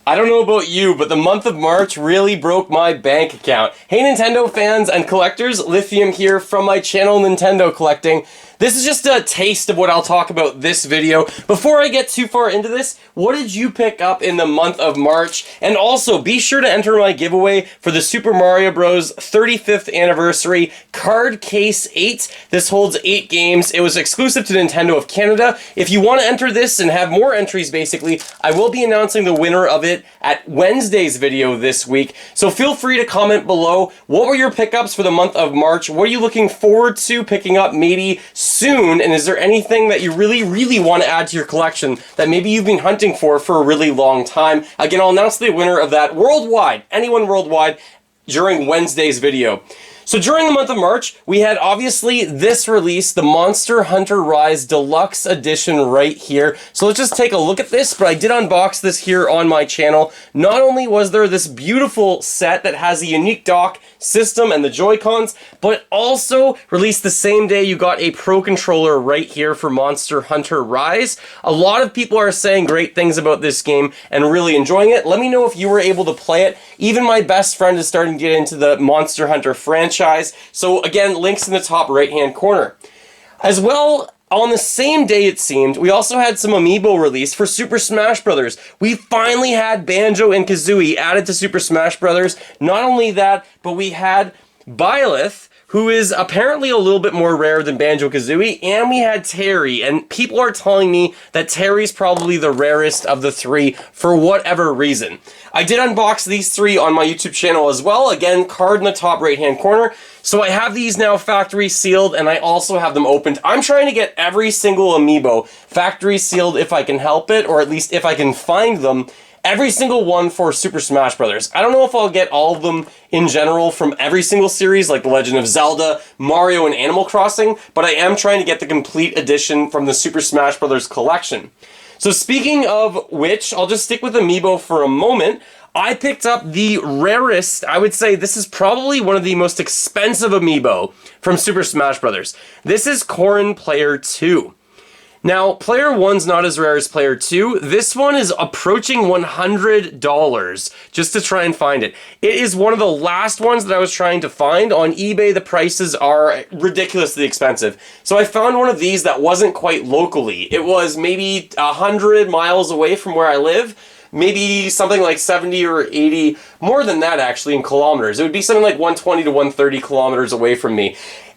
I don't know about you, but the month of March really broke my bank account. Hey Nintendo fans and collectors, Lithium here from my channel Nintendo Collecting. This is just a taste of what I'll talk about this video. Before I get too far into this, what did you pick up in the month of March? And also, be sure to enter my giveaway for the Super Mario Bros. 35th Anniversary Card Case 8. This holds 8 games. It was exclusive to Nintendo of Canada. If you want to enter this and have more entries, basically, I will be announcing the winner of it at Wednesday's video this week. So feel free to comment below. What were your pickups for the month of March? What are you looking forward to picking up maybe soon? And is there anything that you really want to add to your collection that maybe you've been hunting for a really long time? Again, I'll announce the winner of that worldwide, anyone worldwide, during Wednesday's video. So during the month of March, we had obviously this release, the Monster Hunter Rise Deluxe Edition right here. So let's just take a look at this, but I did unbox this here on my channel. Not only was there this beautiful set that has a unique dock, system, and the Joy-Cons, but also released the same day you got a Pro Controller right here for Monster Hunter Rise. A lot of people are saying great things about this game and really enjoying it. Let me know if you were able to play it. Even my best friend is starting to get into the Monster Hunter franchise. So again, links in the top right-hand corner. As well, on the same day, it seemed, we also had some Amiibo release for Super Smash Bros. We finally had Banjo and Kazooie added to Super Smash Bros. Not only that, but we had Byleth, who is apparently a little bit more rare than Banjo-Kazooie, and we had Terry, and people are telling me that Terry's probably the rarest of the three for whatever reason. I did unbox these three on my YouTube channel as well, again, card in the top right-hand corner. So I have these now factory sealed, and I also have them opened. I'm trying to get every single Amiibo factory sealed if I can help it, or at least if I can find them. Every single one for Super Smash Bros. I don't know if I'll get all of them in general from every single series, like The Legend of Zelda, Mario, and Animal Crossing, but I am trying to get the complete edition from the Super Smash Bros. Collection. So speaking of which, I'll just stick with Amiibo for a moment. I picked up the rarest, I would say this is probably one of the most expensive Amiibo from Super Smash Bros. This is Corrin Player 2. Now, Player 1's not as rare as Player 2. This one is approaching $100 just to try and find it. It is one of the last ones that I was trying to find. On eBay, the prices are ridiculously expensive. So I found one of these that wasn't quite locally. It was maybe 100 miles away from where I live. Maybe something like 70 or 80, more than that actually in kilometers. It would be something like 120 to 130 kilometers away from me.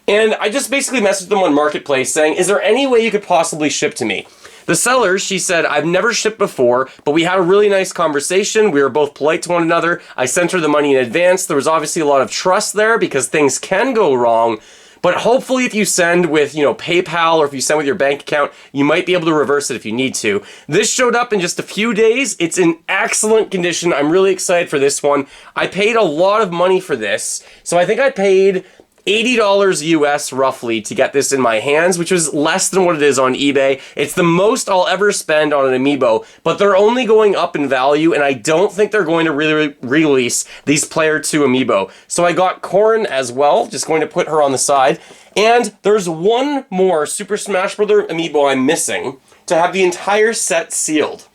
And I just basically messaged them on Marketplace saying, is there any way you could possibly ship to me? The seller, she said, I've never shipped before, but we had a really nice conversation. We were both polite to one another. I sent her the money in advance. There was obviously a lot of trust there because things can go wrong. But hopefully if you send with, PayPal or if you send with your bank account, you might be able to reverse it if you need to. This showed up in just a few days. It's in excellent condition. I'm really excited for this one. I paid a lot of money for this. So I think I paid $80 US roughly to get this in my hands, which was less than what it is on eBay. It's the most I'll ever spend on an Amiibo, but they're only going up in value, and I don't think they're going to really release these Player 2 Amiibo. So I got Corrin as well, just going to put her on the side. And there's one more Super Smash Bros. Amiibo I'm missing to have the entire set sealed.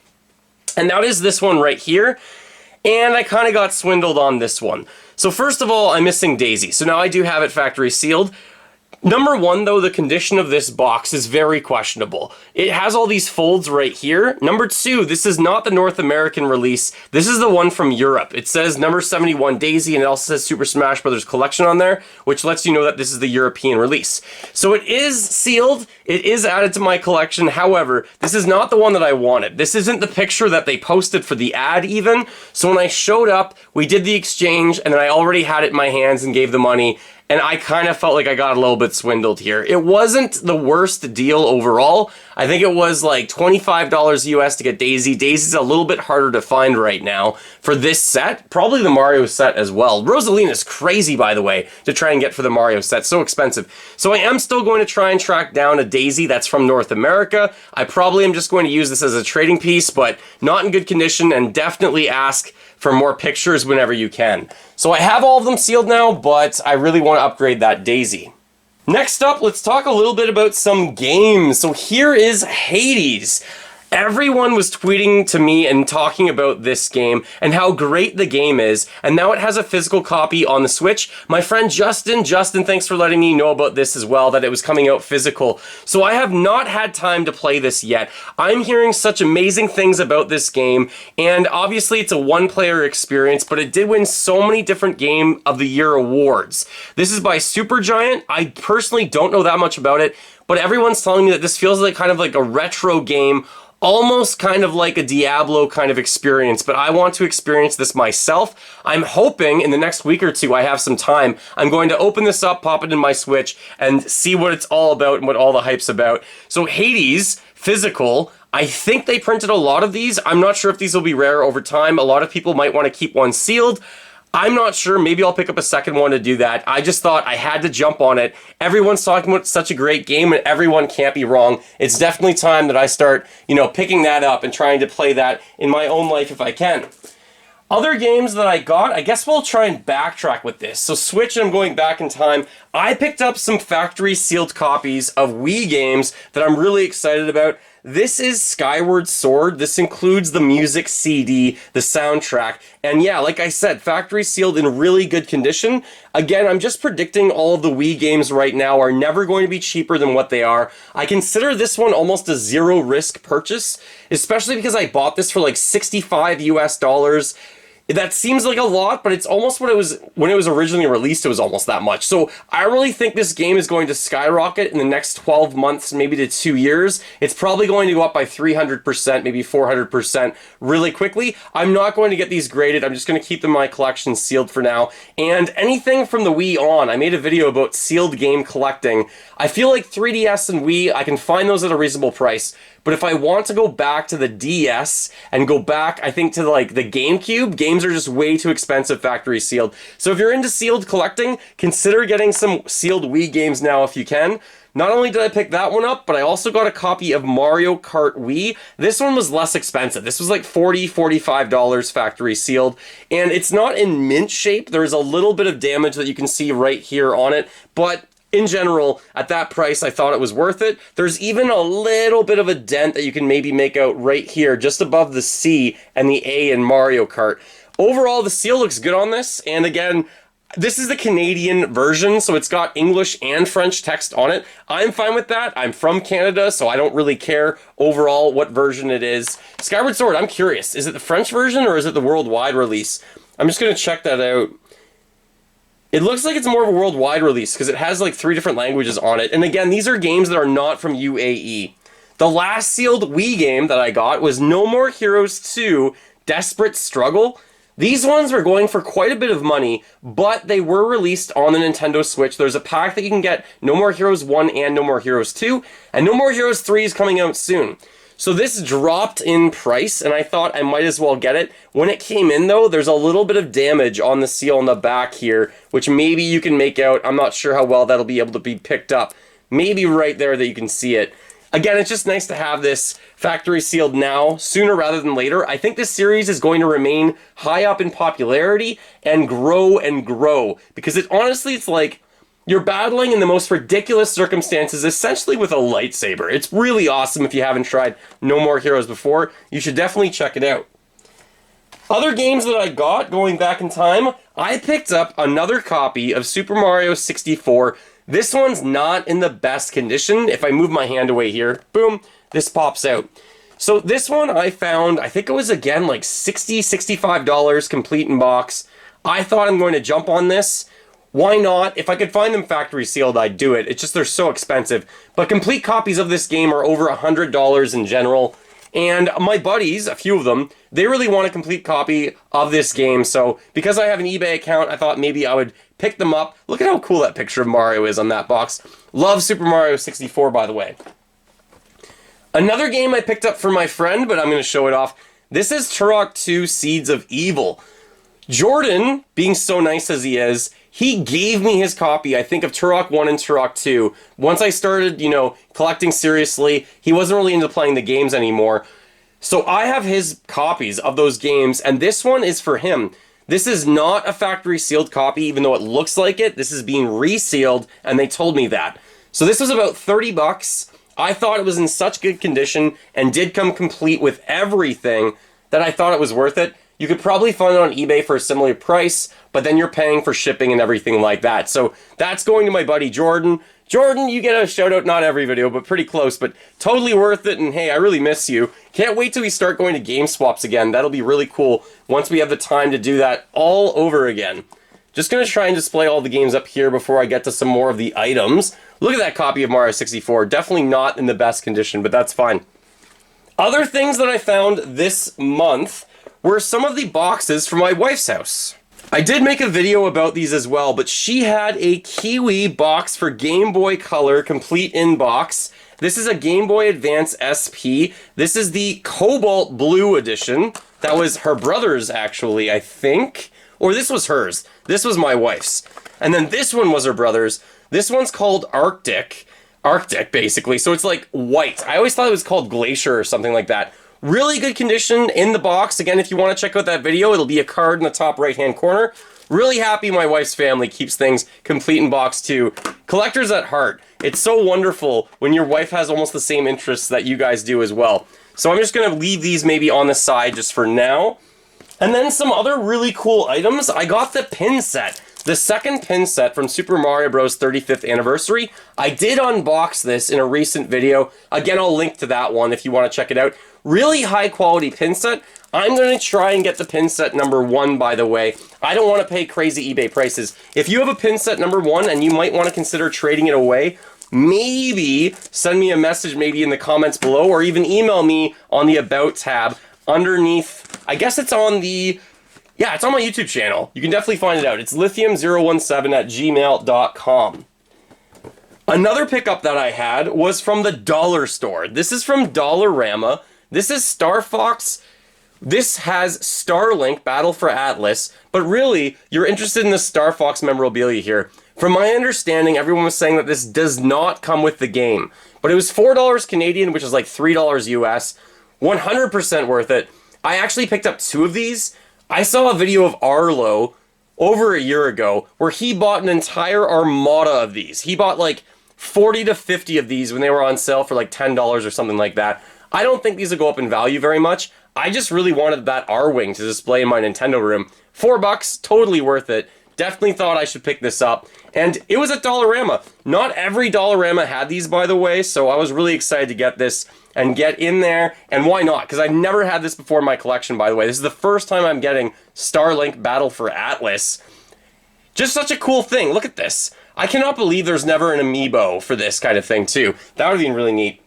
And that is this one right here. And I kind of got swindled on this one. So first of all, I'm missing Daisy. So now I do have it factory sealed. Number one, though, the condition of this box is very questionable. It has all these folds right here. Number two, this is not the North American release. This is the one from Europe. It says number 71 Daisy, and it also says Super Smash Bros. Collection on there, which lets you know that this is the European release. So it is sealed. It is added to my collection. However, this is not the one that I wanted. This isn't the picture that they posted for the ad even. So when I showed up, we did the exchange, and then I already had it in my hands and gave the money. And I kind of felt like I got a little bit swindled here. It wasn't the worst deal overall. I think it was like $25 US to get Daisy. Daisy's a little bit harder to find right now for this set. Probably the Mario set as well. Rosalina's crazy, by the way, to try and get for the Mario set. So expensive. So I am still going to try and track down a Daisy that's from North America. I probably am just going to use this as a trading piece, but not in good condition, and definitely ask for more pictures whenever you can. So I have all of them sealed now, but I really want to upgrade that Daisy. Next up, let's talk a little bit about some games. So here is Hades. Everyone was tweeting to me and talking about this game and how great the game is, and now it has a physical copy on the Switch. My friend Justin, thanks for letting me know about this as well, that it was coming out physical. So I have not had time to play this yet. I'm hearing such amazing things about this game, and obviously it's a one-player experience, but it did win so many different Game of the Year awards. This is by Supergiant. I personally don't know that much about it, but everyone's telling me that this feels like kind of like a retro game, almost kind of like a Diablo kind of experience, but I want to experience this myself. I'm hoping in the next week or two I have some time. I'm going to open this up, pop it in my Switch, and see what it's all about and what all the hype's about. So Hades, physical, I think they printed a lot of these. I'm not sure if these will be rare over time. A lot of people might want to keep one sealed. I'm not sure. Maybe I'll pick up a second one to do that. I just thought I had to jump on it. Everyone's talking about such a great game, and everyone can't be wrong. It's definitely time that I start, picking that up and trying to play that in my own life if I can. Other games that I got, I guess we'll try and backtrack with this. So Switch, and I'm going back in time. I picked up some factory sealed copies of Wii games that I'm really excited about. This is Skyward Sword. This includes the music CD, the soundtrack, and yeah, like I said, factory sealed in really good condition. Again, I'm just predicting all of the Wii games right now are never going to be cheaper than what they are. I consider this one almost a zero risk purchase, especially because I bought this for like $65 US. That seems like a lot, but it's almost what it was when it was originally released. It was almost that much. So I really think this game is going to skyrocket in the next 12 months, maybe to 2 years. It's probably going to go up by 300%, maybe 400% really quickly. I'm not going to get these graded. I'm just going to keep them in my collection sealed for now. And anything from the Wii on, I made a video about sealed game collecting. I feel like 3DS and Wii, I can find those at a reasonable price. But if I want to go back to the DS and go back, I think, to like the GameCube, games are just way too expensive factory sealed. So if you're into sealed collecting, consider getting some sealed Wii games now if you can. Not only did I pick that one up, but I also got a copy of Mario Kart Wii. This one was less expensive. This was like $40, $45 factory sealed. And it's not in mint shape. There's a little bit of damage that you can see right here on it, but in general, at that price, I thought it was worth it. There's even a little bit of a dent that you can maybe make out right here, just above the C and the A in Mario Kart. Overall, the seal looks good on this, and again, this is the Canadian version, so it's got English and French text on it. I'm fine with that. I'm from Canada, so I don't really care overall what version it is. Skyward Sword, I'm curious. Is it the French version or is it the worldwide release? I'm just going to check that out. It looks like it's more of a worldwide release because it has like 3 different languages on it. And again, these are games that are not from UAE. The last sealed Wii game that I got was No More Heroes 2 Desperate Struggle. These ones were going for quite a bit of money, but they were released on the Nintendo Switch. There's a pack that you can get No More Heroes 1 and No More Heroes 2, and No More Heroes 3 is coming out soon. So this dropped in price, and I thought I might as well get it. When it came in, though, there's a little bit of damage on the seal on the back here, which maybe you can make out. I'm not sure how well that'll be able to be picked up. Maybe right there that you can see it. Again, it's just nice to have this factory sealed now, sooner rather than later. I think this series is going to remain high up in popularity and grow, because honestly, it's like you're battling in the most ridiculous circumstances, essentially with a lightsaber. It's really awesome. If you haven't tried No More Heroes before, you should definitely check it out. Other games that I got going back in time, I picked up another copy of Super Mario 64. This one's not in the best condition. If I move my hand away here, boom, this pops out. So this one I found, I think it was again like $60, $65 complete in box. I thought I'm going to jump on this. Why not? If I could find them factory sealed, I'd do it. It's just they're so expensive. But complete copies of this game are over $100 in general. And my buddies, a few of them, they really want a complete copy of this game. So because I have an eBay account, I thought maybe I would pick them up. Look at how cool that picture of Mario is on that box. Love Super Mario 64, by the way. Another game I picked up for my friend, but I'm going to show it off. This is Turok 2 Seeds of Evil. Jordan, being so nice as he is, he gave me his copy, I think, of Turok 1 and Turok 2. Once I started, collecting seriously, he wasn't really into playing the games anymore. So I have his copies of those games, and this one is for him. This is not a factory sealed copy, even though it looks like it. This is being resealed, and they told me that. So this was about 30 bucks. I thought it was in such good condition and did come complete with everything that I thought it was worth it. You could probably find it on eBay for a similar price, but then you're paying for shipping and everything like that. So that's going to my buddy Jordan. Jordan, you get a shout out, not every video, but pretty close, but totally worth it. And hey, I really miss you. Can't wait till we start going to game swaps again. That'll be really cool once we have the time to do that all over again. Just going to try and display all the games up here before I get to some more of the items. Look at that copy of Mario 64. Definitely not in the best condition, but that's fine. Other things that I found this month were some of the boxes from my wife's house. I did make a video about these as well, but she had a Kiwi box for Game Boy Color, complete in box. This is a Game Boy Advance SP. This is the Cobalt Blue edition. That was her brother's, actually, I think. Or this was hers. This was my wife's. And then this one was her brother's. This one's called Arctic. Arctic, basically. So it's like white. I always thought it was called Glacier or something like that. Really good condition in the box. Again, if you want to check out that video, it'll be a card in the top right-hand corner. Really happy my wife's family keeps things complete in box too. Collectors at heart. It's so wonderful when your wife has almost the same interests that you guys do as well. So I'm just going to leave these maybe on the side just for now. And then some other really cool items. I got the pin set. The second pin set from Super Mario Bros. 35th Anniversary. I did unbox this in a recent video. Again, I'll link to that one if you want to check it out. Really high quality pin set. I'm going to try and get the pin set number 1, by the way. I don't want to pay crazy eBay prices. If you have a pin set number 1 and you might want to consider trading it away, maybe send me a message maybe in the comments below or even email me on the About tab underneath. I guess it's on the... Yeah, it's on my YouTube channel. You can definitely find it out. It's lithium017@gmail.com. Another pickup that I had was from the dollar store. This is from Dollarama. This is Star Fox. This has Starlink, Battle for Atlas, but really, you're interested in the Star Fox memorabilia here. From my understanding, everyone was saying that this does not come with the game, but it was $4 Canadian, which is like $3 US. 100% worth it. I actually picked up 2 of these. I saw a video of Arlo over a year ago where he bought an entire armada of these. He bought like 40 to 50 of these when they were on sale for like $10 or something like that. I don't think these will go up in value very much. I just really wanted that R-Wing to display in my Nintendo room. $4, totally worth it. Definitely thought I should pick this up. And it was at Dollarama. Not every Dollarama had these, by the way, so I was really excited to get this and get in there. And why not? Because I've never had this before in my collection, by the way. This is the first time I'm getting Starlink Battle for Atlas. Just such a cool thing. Look at this. I cannot believe there's never an Amiibo for this kind of thing, too. That would have been really neat.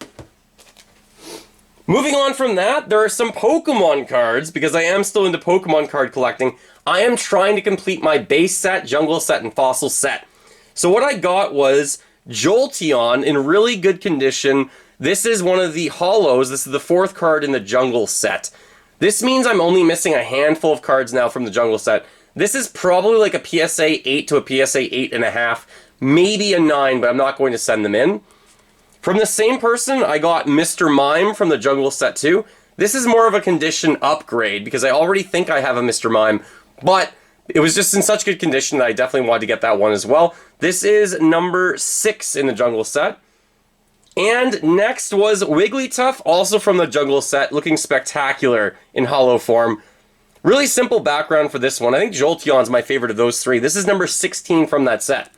Moving on from that, there are some Pokemon cards, because I am still into Pokemon card collecting. I am trying to complete my base set, jungle set, and fossil set. So what I got was Jolteon in really good condition. This is one of the holos. This is the 4th card in the jungle set. This means I'm only missing a handful of cards now from the jungle set. This is probably like a PSA 8 to a PSA 8.5, maybe a 9, but I'm not going to send them in. From the same person, I got Mr. Mime from the jungle set too. This is more of a condition upgrade because I already think I have a Mr. Mime, but it was just in such good condition that I definitely wanted to get that one as well. This is number 6 in the jungle set. And next was Wigglytuff, also from the jungle set, looking spectacular in holo form. Really simple background for this one. I think Jolteon's my favorite of those 3. This is number 16 from that set.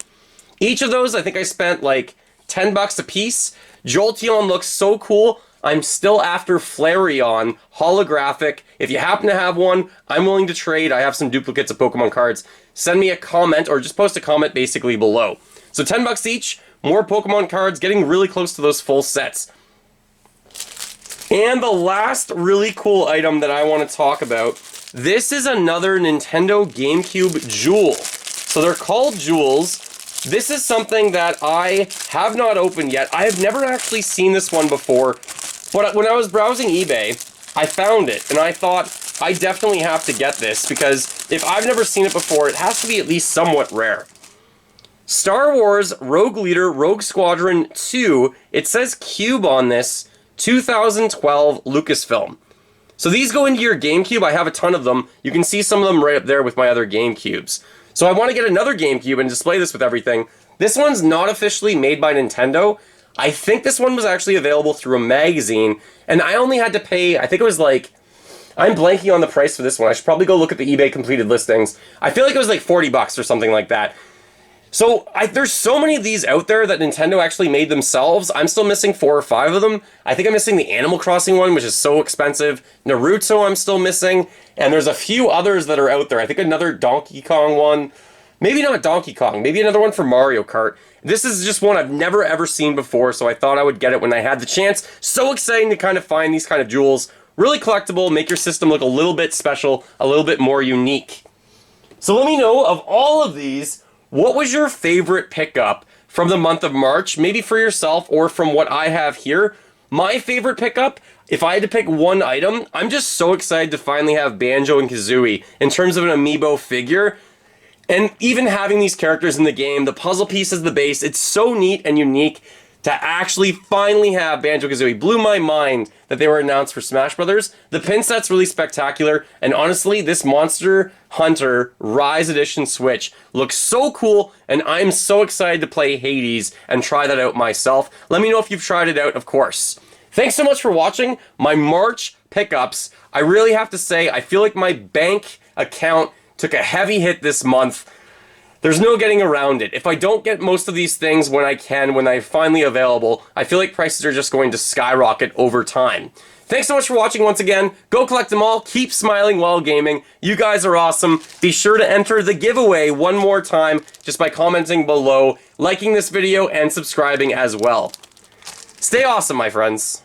Each of those, I think I spent like $10 a piece. Jolteon looks so cool. I'm still after Flareon, holographic. If you happen to have one, I'm willing to trade. I have some duplicates of Pokemon cards. Send me a comment or just post a comment basically below. So $10 each, more Pokemon cards, getting really close to those full sets. And the last really cool item that I want to talk about, this is another Nintendo GameCube Jewel. So they're called Jewels. This is something that I have not opened yet. I have never actually seen this one before, but when I was browsing eBay, I found it, and I thought, I definitely have to get this, because if I've never seen it before, it has to be at least somewhat rare. Star Wars Rogue Leader Rogue Squadron 2, it says Cube on this, 2012 Lucasfilm. So these go into your GameCube. I have a ton of them. You can see some of them right up there with my other GameCubes. So I want to get another GameCube and display this with everything. This one's not officially made by Nintendo. I think this one was actually available through a magazine, and I only had to pay, I think it was like, I'm blanking on the price for this one. I should probably go look at the eBay completed listings. I feel like it was like 40 bucks or something like that. So there's so many of these out there that Nintendo actually made themselves. I'm still missing 4 or 5 of them. I think I'm missing the Animal Crossing one, which is so expensive. Naruto I'm still missing. And there's a few others that are out there. I think another Donkey Kong one. Maybe not Donkey Kong. Maybe another one for Mario Kart. This is just one I've never ever seen before, so I thought I would get it when I had the chance. So exciting to kind of find these kind of jewels. Really collectible, make your system look a little bit special, a little bit more unique. So let me know, of all of these, what was your favorite pickup from the month of March? Maybe for yourself or from what I have here. My favorite pickup, if I had to pick one item, I'm just so excited to finally have Banjo and Kazooie in terms of an Amiibo figure. And even having these characters in the game, the puzzle piece is the base, it's so neat and unique to actually finally have Banjo-Kazooie. Blew my mind that they were announced for Smash Brothers. The pin set's really spectacular, and honestly, this Monster Hunter Rise Edition Switch looks so cool, and I'm so excited to play Hades and try that out myself. Let me know if you've tried it out, of course. Thanks so much for watching my March pickups. I really have to say, I feel like my bank account took a heavy hit this month. There's no getting around it. If I don't get most of these things when they're finally available, I feel like prices are just going to skyrocket over time. Thanks so much for watching once again. Go collect them all. Keep smiling while gaming. You guys are awesome. Be sure to enter the giveaway one more time just by commenting below, liking this video, and subscribing as well. Stay awesome, my friends.